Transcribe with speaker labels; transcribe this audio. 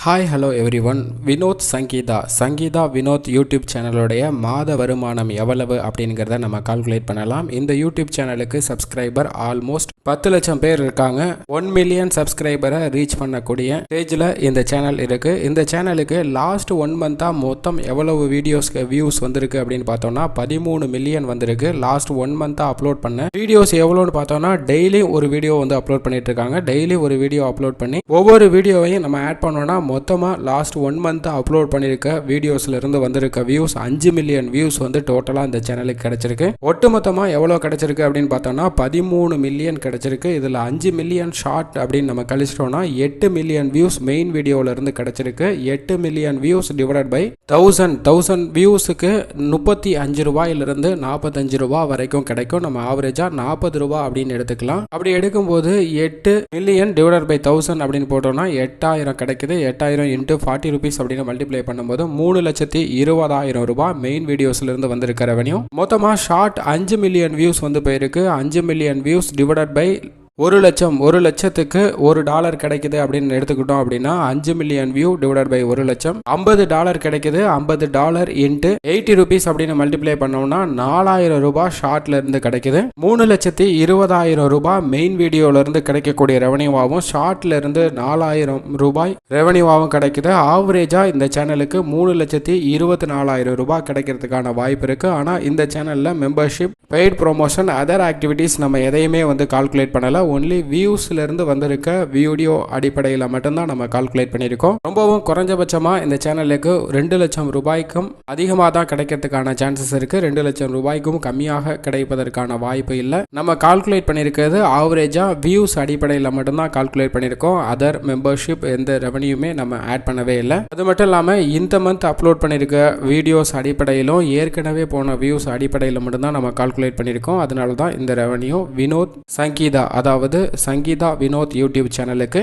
Speaker 1: Hi hello everyone. Vinod Sangeetha Vinod YouTube சேனலுடைய மாத வருமானம் எவ்வளவு அப்படிங்கிறத நம்ம கால்குலேட் பண்ணலாம். இந்த யூடியூப் சேனலுக்கு சப்ஸ்கிரைபர் ஆல்மோஸ்ட் 10 லட்சம் பேர் இருக்காங்க. 1 மில்லியன் சப்ஸ்கிரைபரை ரீச் பண்ணக்கூடிய ஸ்டேஜில் இந்த சேனல் இருக்கு. இந்த சேனலுக்கு லாஸ்ட் 1 மந்த்தாக மொத்தம் எவ்வளவு வீடியோஸ்க்கு வியூஸ் வந்திருக்கு அப்படின்னு பார்த்தோம்னா 13 மில்லியன் வந்திருக்கு. லாஸ்ட் 1 மந்த்தாக அப்லோட் பண்ண வீடியோஸ் எவ்வளோன்னு பார்த்தோம்னா டெய்லி ஒரு வீடியோ வந்து அப்லோட் பண்ணிட்டு இருக்காங்க. டெய்லி ஒரு வீடியோ அப்லோட் பண்ணி ஒவ்வொரு வீடியோவையும் நம்ம ஆட் பண்ணோம்னா மொத்தமாக லாஸ்ட் 1 மந்த் அப்லோட் பண்ணியிருக்க வீடியோஸ்ல இருந்து வந்திருக்க வியூஸ் 5 மில்லியன் வியூஸ் வந்து டோட்டலாக இந்த சேனலுக்கு கிடைச்சிருக்கு. ஒட்டுமொத்தமாக எவ்வளோ கிடைச்சிருக்கு அப்படின்னு பார்த்தோம்னா 13 மில்லியன் கிடைச்சிருக்கு. இதில் 5 மில்லியன் ஷார்ட் அப்படின்னு நம்ம கழிச்சிட்டோம்னா 8 மில்லியன் வியூஸ் மெயின் வீடியோவில் இருந்து கிடைச்சிருக்கு. 8 மில்லியன் வியூஸ் டிவைடட் பை 1000 வியூஸுக்கு 35 ரூபாயிலிருந்து 45 ரூபா வரைக்கும் கிடைக்கும். நம்ம ஆவரேஜா 40 ரூபா அப்படின்னு எடுத்துக்கலாம். அப்படி எடுக்கும்போது 8 மில்லியன் டிவைடட் பை 1000 அப்படின்னு போட்டோம்னா 8000 கிடைக்குது. 8000 இன்ட்டு 40 ரூபீஸ் அப்படின்னு மல்டிப்ளை பண்ணும்போது 3,20,000 ரூபாய் மெயின் வீடியோஸ்ல இருந்து வந்திருக்க ரெவன்யூ. மொத்தமாக ஷார்ட் 5 மில்லியன் வியூஸ் வந்து போயிருக்கு. 5 மில்லியன் வியூஸ் டிவைடட் பை 1 லட்சத்துக்கு $1 கிடைக்குது அப்படின்னு எடுத்துக்கிட்டோம் அப்படின்னா 5 மில்லியன் வியூ டிவைடட் பை 1 லட்சம் $50 கிடைக்குது. $50 இன்ட்டு 80 ரூபீஸ் அப்படின்னு மல்டிப்ளை பண்ணோம்னா 4000 ரூபாய் ஷார்ட்ல இருந்து கிடைக்குது. 3,20,000 ரூபாய் மெயின் வீடியோல இருந்து கிடைக்கக்கூடிய ரெவன்யூவாகவும் ஷார்ட்ல இருந்து 4000 ரூபாய் ரெவன்யூவாகவும் கிடைக்குது. ஆவரேஜா இந்த சேனலுக்கு 3,24,000 ரூபாய் கிடைக்கிறதுக்கான வாய்ப்பு இருக்கு. ஆனா இந்த சேனல்ல membership, paid promotion, other activities நம்ம எதையுமே வந்து கால்குலேட் பண்ணல. ஒன்லி வியூஸ்ல இருந்து வந்திருக்க வீடியோ அடிப்படையில் மட்டும்தான் நம்ம கால்குலேட் பண்ணியிருக்கோம். ரொம்பவும் குறைஞ்சபட்சமா இந்த சேனலுக்கு 2 லட்சம் ரூபாய்க்கும் அதிகமாக தான் கிடைக்கிறதுக்கான சான்சஸ் இருக்கு. 2 லட்சம் ரூபாய்க்கும் கம்மியாக கிடைப்பதற்கான வாய்ப்பு இல்லை. நம்ம கால்குலேட் பண்ணியிருக்கிறது ஆவரேஜா வியூஸ் அடிப்படையில் மட்டும்தான் கால்குலேட் பண்ணியிருக்கோம். அதர் மெம்பர்ஷிப் எந்த ரெவன்யூமே நம்ம ஆட் பண்ணவே இல்லை. அது மட்டும் இல்லாமல் இந்த மந்த் அப்லோட் பண்ணியிருக்க வீடியோஸ் அடிப்படையிலும் ஏற்கனவே போன வியூஸ் அடிப்படையில் மட்டும்தான் நம்ம கால்குலேட் பண்ணியிருக்கோம். அதனால தான் இந்த ரெவன்யூ வினோத் சங்கீதா, அதாவது சங்கீதா வினோத் யூடியூப் சேனலுக்கு